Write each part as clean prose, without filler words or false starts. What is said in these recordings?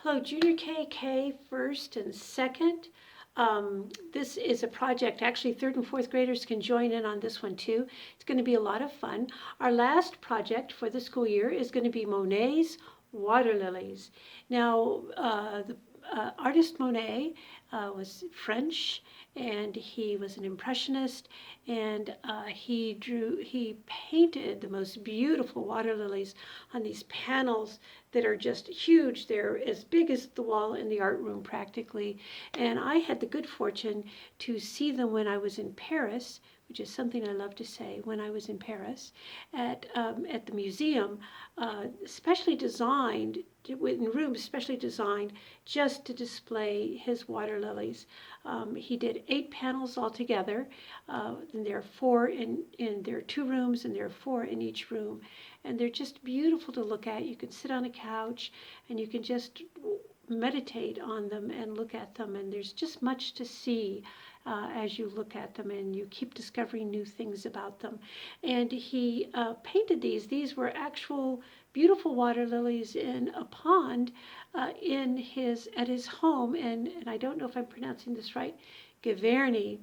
Hello, Junior K, first and second. This is a project, actually third and fourth graders can join in on this one too. It's going to be a lot of fun. Our last project for the school year is going to be Monet's water lilies. Now, the artist Monet was French, and he was an impressionist, and he painted the most beautiful water lilies on these panels that are just huge. They're as big as the wall in the art room practically. And I had the good fortune to see them when I was in Paris, which is something I love to say, when I was in Paris, at the museum, specially designed, in rooms specially designed just to display his water lilies. He did 8 panels altogether, and there are 4 there are 2 rooms, and there are 4 in each room. And they're just beautiful to look at. You can sit on a couch and you can just meditate on them and look at them, and there's just much to see as you look at them, and you keep discovering new things about them. And he painted these. These were actual beautiful water lilies in a pond at his home, and I don't know if I'm pronouncing this right, Giverny,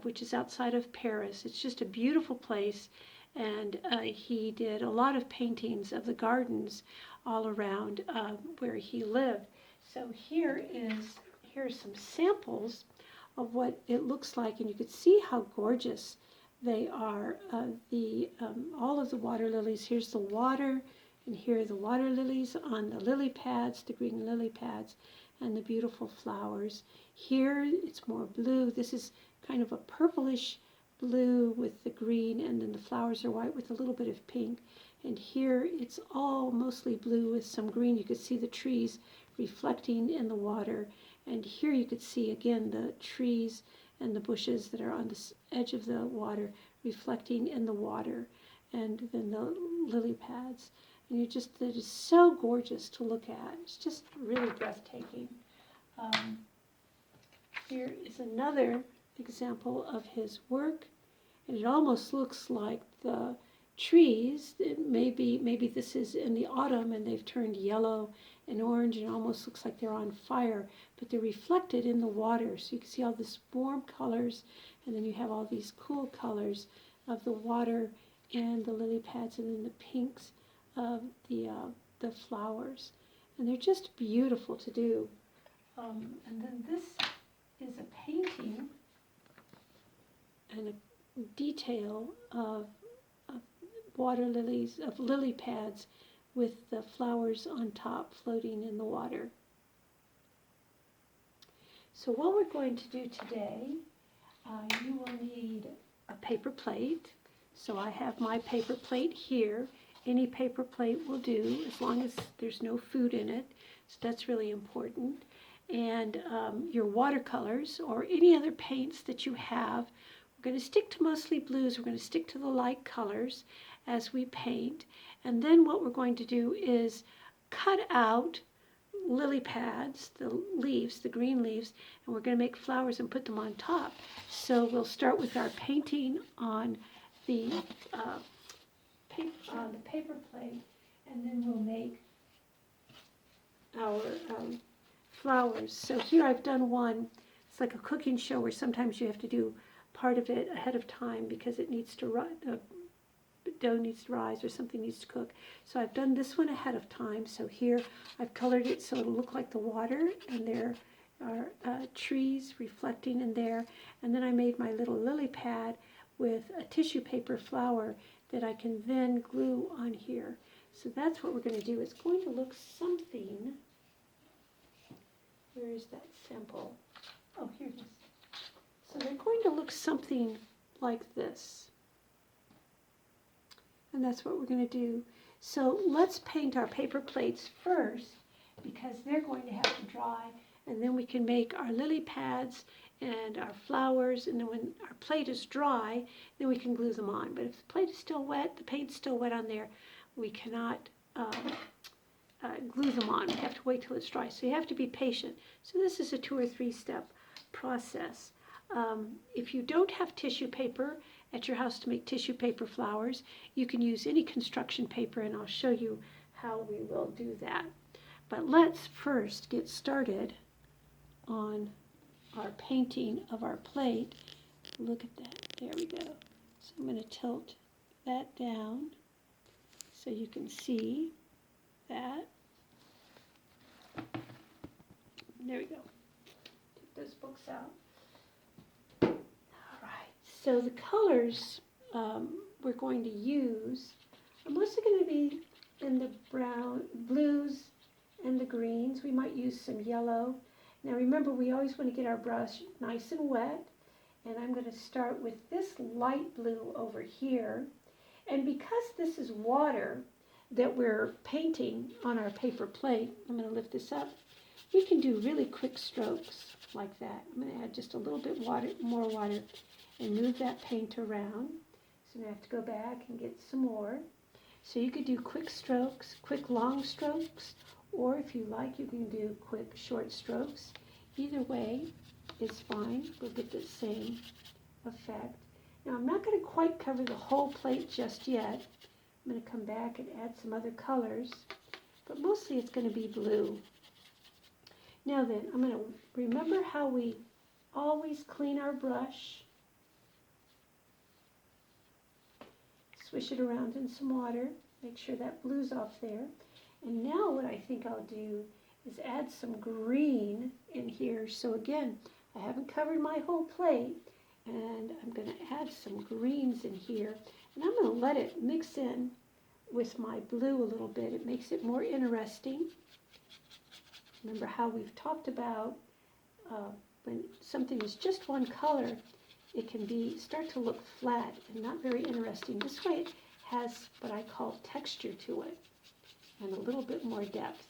which is outside of Paris. It's just a beautiful place, and he did a lot of paintings of the gardens all around where he lived. So here's some samples of what it looks like, and you can see how gorgeous they are. All of the water lilies. Here's the water, and here are the water lilies on the lily pads, the green lily pads, and the beautiful flowers. Here it's more blue. This is kind of a purplish blue with the green, and then the flowers are white with a little bit of pink. And here it's all mostly blue with some green. You could see the trees reflecting in the water. And here you could see again the trees and the bushes that are on the edge of the water reflecting in the water, and then the lily pads. And it is so gorgeous to look at. It's just really breathtaking. Here is another example of his work, and it almost looks like the trees. Maybe this is in the autumn and they've turned yellow and orange, and it almost looks like they're on fire, but they're reflected in the water. So you can see all these warm colors, and then you have all these cool colors of the water and the lily pads, and then the pinks of the flowers. And they're just beautiful to do. And then this is a painting and a detail of water lilies, of lily pads with the flowers on top floating in the water. So what we're going to do today, you will need a paper plate. So I have my paper plate here. Any paper plate will do as long as there's no food in it. So that's really important. And your watercolors or any other paints that you have. We're going to stick to mostly blues. We're going to stick to the light colors as we paint. And then what we're going to do is cut out lily pads, the leaves, the green leaves, and we're going to make flowers and put them on top. So we'll start with our painting on the paper plate, and then we'll make our flowers. So here I've done one. It's like a cooking show where sometimes you have to do part of it ahead of time because it needs to the dough needs to rise or something needs to cook. So I've done this one ahead of time. So here I've colored it so it'll look like the water, and there are trees reflecting in there. And then I made my little lily pad with a tissue paper flower that I can then glue on here. So that's what we're going to do. It's going to look something. Where is that sample? Oh, here it is. So they're going to look something like this. And that's what we're going to do. So let's paint our paper plates first, because they're going to have to dry, and then we can make our lily pads and our flowers, and then when our plate is dry, then we can glue them on. But if the plate is still wet, the paint's still wet on there, we cannot glue them on. We have to wait till it's dry. So you have to be patient. So this is a 2 or 3 step process. If you don't have tissue paper at your house to make tissue paper flowers, you can use any construction paper, and I'll show you how we will do that. But let's first get started on our painting of our plate. Look at that. There we go. So I'm going to tilt that down so you can see that. There we go. Take those books out. All right. So the colors we're going to use are mostly going to be in the brown, blues, and the greens. We might use some yellow. Now remember, we always want to get our brush nice and wet. And I'm going to start with this light blue over here. And because this is water that we're painting on our paper plate, I'm going to lift this up. We can do really quick strokes like that. I'm going to add just a little bit more water and move that paint around. So I have to go back and get some more. So you could do quick strokes, quick long strokes, or if you like, you can do quick short strokes. Either way is fine. We'll get the same effect. Now I'm not going to quite cover the whole plate just yet. I'm going to come back and add some other colors, but mostly it's going to be blue. Now then, I'm going to remember how we always clean our brush. Swish it around in some water, make sure that blue's off there. And now what I think I'll do is add some green in here. So again, I haven't covered my whole plate, and I'm going to add some greens in here. And I'm going to let it mix in with my blue a little bit. It makes it more interesting. Remember how we've talked about when something is just one color, it can start to look flat and not very interesting. This way it has what I call texture to it and a little bit more depth.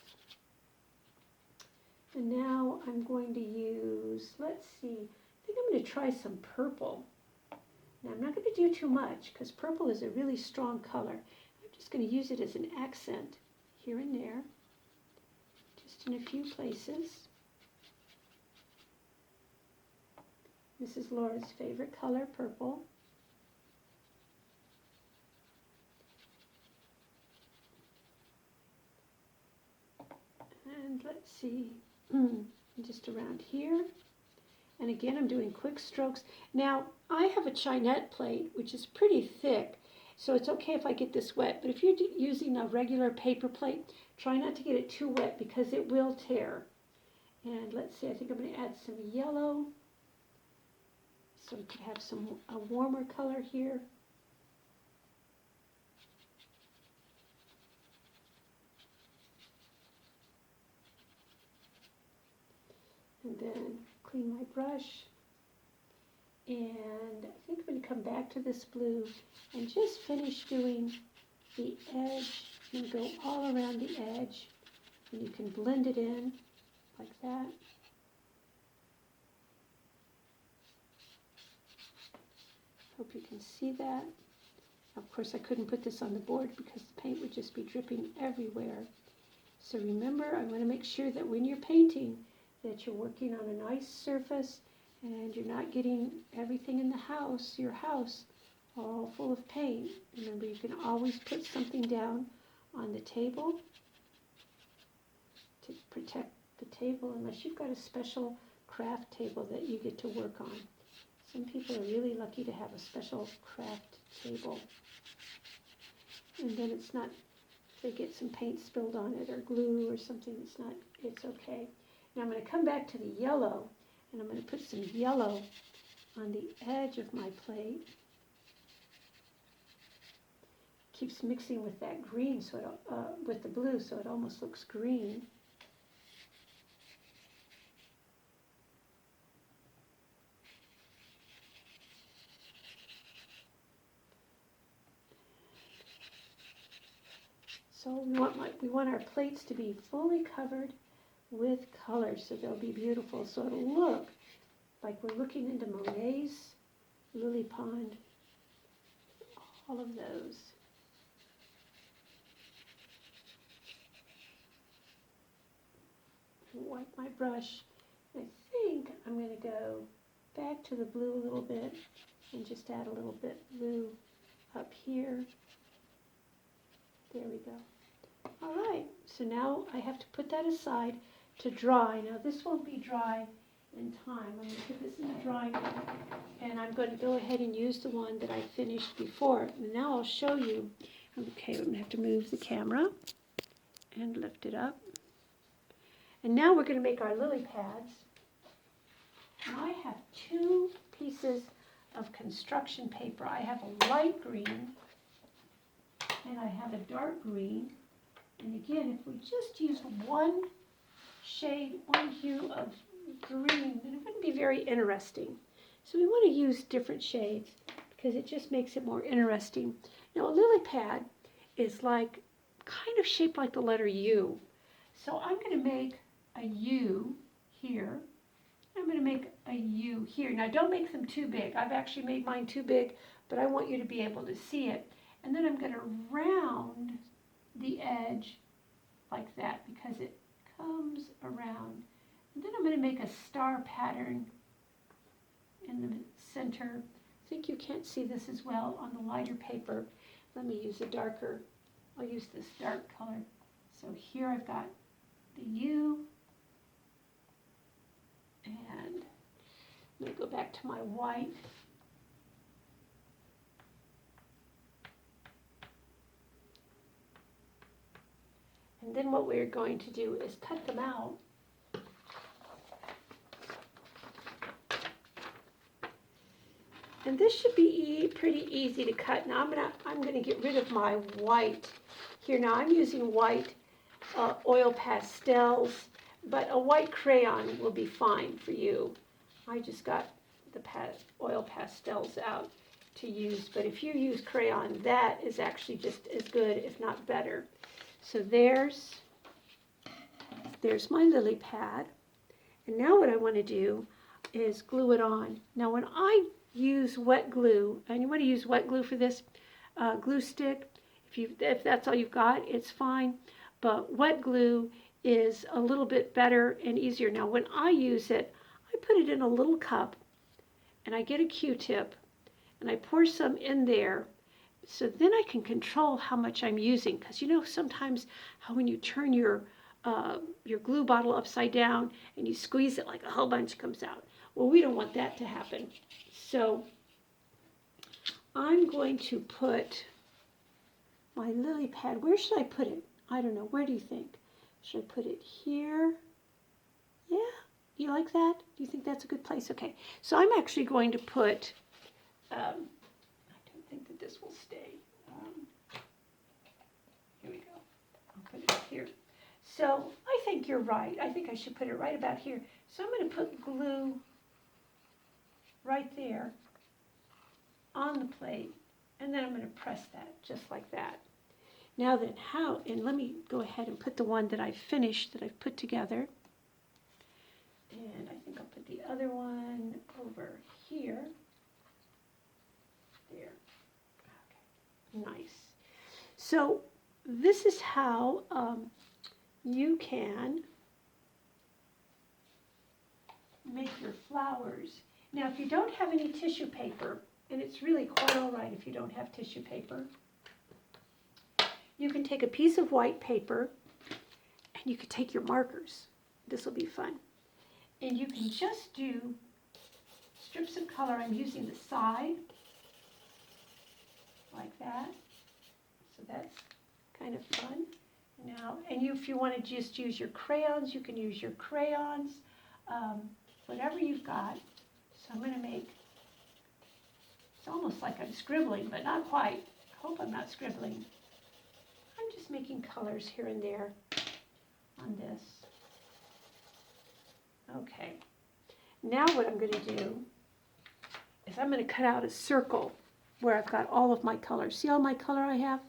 And now I'm going to use, let's see, I think I'm going to try some purple. Now I'm not going to do too much because purple is a really strong color. I'm just going to use it as an accent here and there, just in a few places. This is Laura's favorite color, purple. And let's see, just around here. And again, I'm doing quick strokes. Now, I have a Chinette plate, which is pretty thick, so it's okay if I get this wet. But if you're using a regular paper plate, try not to get it too wet because it will tear. And let's see, I think I'm going to add some yellow. So we could have a warmer color here. And then clean my brush. And I think I'm going to come back to this blue and just finish doing the edge and go all around the edge. And you can blend it in like that. Hope you can see that. Of course, I couldn't put this on the board because the paint would just be dripping everywhere. So remember, I want to make sure that when you're painting, that you're working on a nice surface and you're not getting everything in the house, your house, all full of paint. Remember, you can always put something down on the table to protect the table, unless you've got a special craft table that you get to work on. Some people are really lucky to have a special craft table. And then it's not, if they get some paint spilled on it or glue or something, it's okay. Now I'm going to come back to the yellow, and I'm going to put some yellow on the edge of my plate. Keeps mixing with that green, so with the blue, so it almost looks green. So we want our plates to be fully covered with color, so they'll be beautiful. So it'll look like we're looking into Monet's lily pond. All of those. Wipe my brush. I think I'm going to go back to the blue a little bit and just add a little bit blue up here. There we go. All right, so now I have to put that aside to dry. Now this won't be dry in time. I'm going to put this in the drying room, and I'm going to go ahead and use the one that I finished before. And now I'll show you. Okay, I'm going to have to move the camera and lift it up. And now we're going to make our lily pads. Now I have two pieces of construction paper. I have a light green and I have a dark green. And again, if we just use one shade, one hue of green, then it wouldn't be very interesting. So we want to use different shades because it just makes it more interesting. Now a lily pad is like kind of shaped like the letter U. So I'm going to make a U here. I'm going to make a U here. Now don't make them too big. I've actually made mine too big, but I want you to be able to see it. And then I'm going to round the edge like that because it comes around. And then I'm going to make a star pattern in the center. I think you can't see this as well on the lighter paper. Let me use a darker. I'll use this dark color. So here I've got the U. And I'm going to go back to my white. And then what we're going to do is cut them out. And this should be pretty easy to cut. Now I'm gonna get rid of my white here. Now I'm using white oil pastels, but a white crayon will be fine for you. I just got the oil pastels out to use, but if you use crayon, that is actually just as good, if not better. So there's my lily pad. And now what I want to do is glue it on. Now when I use wet glue, and you want to use wet glue for this glue stick, if that's all you've got, it's fine. But wet glue is a little bit better and easier. Now when I use it, I put it in a little cup and I get a Q-tip and I pour some in there. So then I can control how much I'm using, because you know sometimes how when you turn your glue bottle upside down and you squeeze it, like a whole bunch comes out. Well, we don't want that to happen. So I'm going to put my lily pad. Where should I put it? I don't know. Where do you think? Should I put it here? Yeah, you like that? Do you think that's a good place? Okay, so I'm actually going to put I think that this will stay. Here we go. I'll put it here. So I think you're right. I think I should put it right about here. So I'm going to put glue right there on the plate, and then I'm going to press that just like that. Now then, and let me go ahead and put the one that I've finished, that I've put together. And I think I'll put the other one over here. There. Okay. Nice. So this is how you can make your flowers. Now if you don't have any tissue paper, and it's really quite all right if you don't have tissue paper, you can take a piece of white paper and you can take your markers. This will be fun. And you can just do strips of color. I'm using the side like that. So that's kind of fun. Now, and if you want to just use your crayons, you can use your crayons, whatever you've got. So I'm going to make, it's almost like I'm scribbling, but not quite. I hope I'm not scribbling. I'm just making colors here and there on this. Okay. Now what I'm going to do is I'm going to cut out a circle where I've got all of my colors. See all my color I have?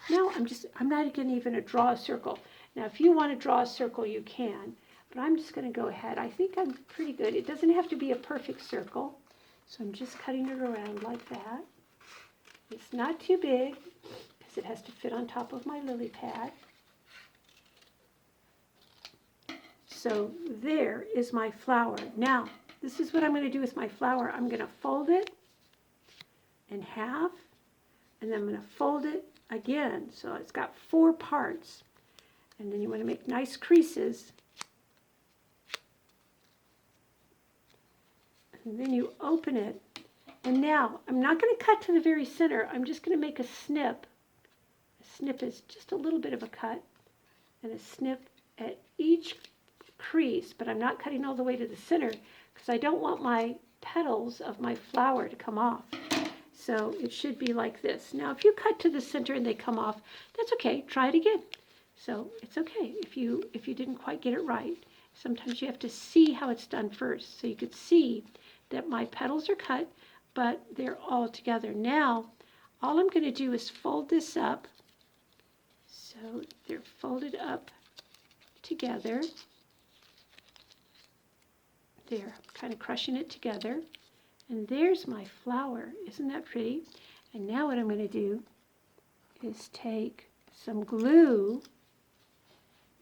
Now I'm not going to even draw a circle. Now if you want to draw a circle, you can, but I'm just going to go ahead. I think I'm pretty good. It doesn't have to be a perfect circle, so I'm just cutting it around like that. It's not too big because it has to fit on top of my lily pad. So there is my flower. Now this is what I'm going to do with my flower. I'm going to fold it in half, and then I'm going to fold it again. So it's got 4 parts. And then you want to make nice creases. And then you open it. And now, I'm not going to cut to the very center. I'm just going to make a snip. A snip is just a little bit of a cut. And a snip at each crease. But I'm not cutting all the way to the center because I don't want my petals of my flower to come off. So it should be like this. Now, if you cut to the center and they come off, that's okay. Try it again. So it's okay if you didn't quite get it right. Sometimes you have to see how it's done first. So you could see that my petals are cut, but they're all together. Now, all I'm going to do is fold this up. So they're folded up together. There, kind of crushing it together. And there's my flower. Isn't that pretty? And now what I'm going to do is take some glue,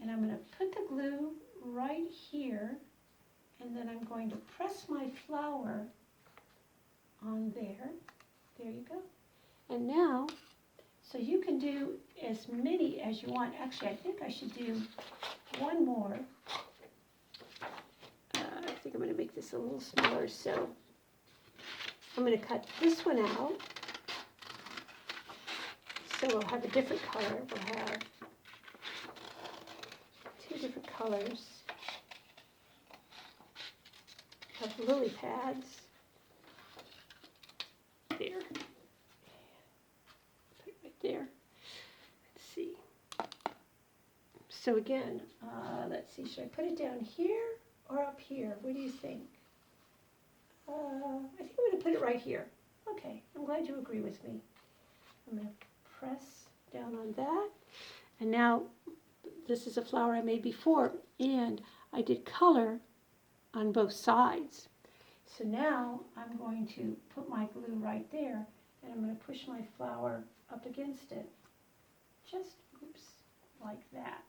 and I'm going to put the glue right here, and then I'm going to press my flower on there. There you go. And now, so you can do as many as you want. Actually, I think I should do one more. I think I'm going to make this a little smaller, so I'm going to cut this one out. So we'll have a different color. We'll have two different colors of lily pads. There. Put it right there. Let's see. So again, let's see, should I put it down here or up here? What do you think? I think I'm going to put it right here. Okay, I'm glad you agree with me. I'm going to press down on that. And now, this is a flower I made before, and I did color on both sides. So now, I'm going to put my glue right there, and I'm going to push my flower up against it. Just, oops, like that.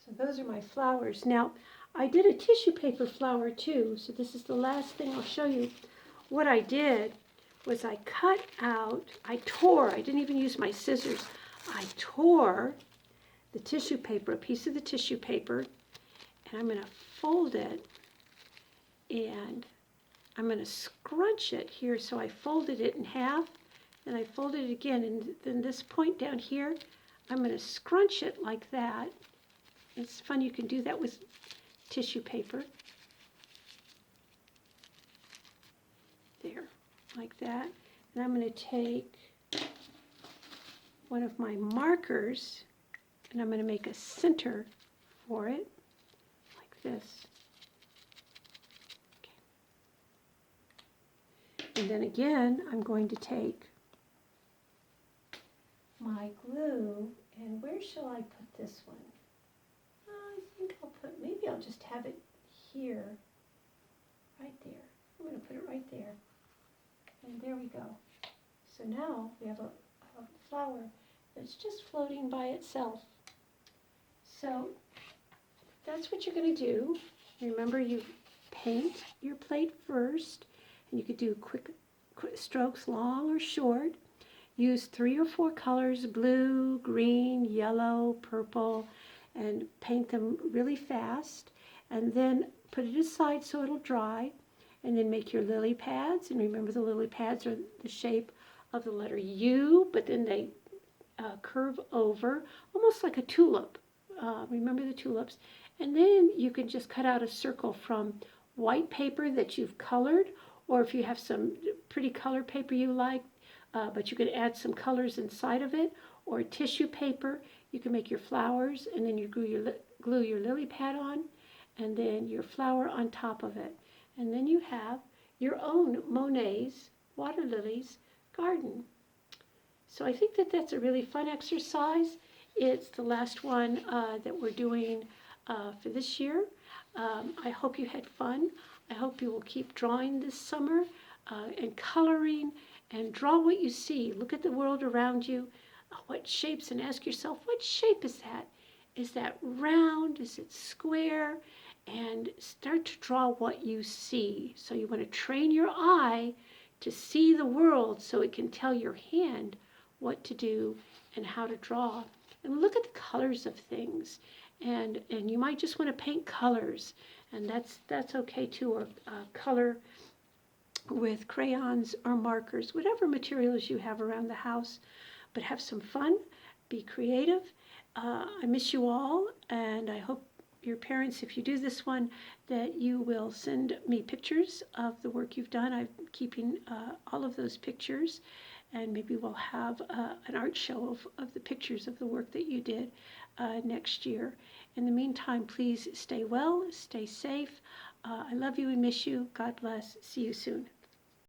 So those are my flowers. Now, I did a tissue paper flower too, so this is the last thing I'll show you. What I did was I cut out, I didn't even use my scissors, I tore the tissue paper, a piece of the tissue paper, and I'm going to fold it, and I'm going to scrunch it here. So I folded it in half, and I folded it again, and then this point down here, I'm going to scrunch it like that. It's fun, you can do that with tissue paper. There, like that. And I'm going to take one of my markers, and I'm going to make a center for it, like this. Okay. And then again, I'm going to take my glue, and where shall I put this one? I think maybe I'll just have it here, right there. I'm going to put it right there. And there we go. So now we have a flower that's just floating by itself. So that's what you're going to do. Remember, you paint your plate first, and you could do quick strokes, long or short. Use 3 or 4 colors, blue, green, yellow, purple, and paint them really fast, and then put it aside so it'll dry, and then make your lily pads. And remember, the lily pads are the shape of the letter U, but then they curve over, almost like a tulip. Remember the tulips. And then you can just cut out a circle from white paper that you've colored, or if you have some pretty color paper you like, but you could add some colors inside of it, or tissue paper. You can make your flowers, and then you glue your lily pad on, and then your flower on top of it. And then you have your own Monet's water lilies garden. So I think that that's a really fun exercise. It's the last one that we're doing for this year. I hope you had fun. I hope you will keep drawing this summer and coloring, and draw what you see. Look at the world around you. What shapes, and ask yourself, what shape is that? Is that round? Is it square? And start to draw what you see. So you want to train your eye to see the world so it can tell your hand what to do and how to draw. And look at the colors of things. And you might just want to paint colors, and that's okay too, or color with crayons or markers, whatever materials you have around the house. But have some fun, be creative. I miss you all, and I hope your parents, if you do this one, that you will send me pictures of the work you've done. I'm keeping all of those pictures, and maybe we'll have an art show of the pictures of the work that you did next year. In the meantime, please stay well, stay safe. I love you and miss you. God bless. See you soon.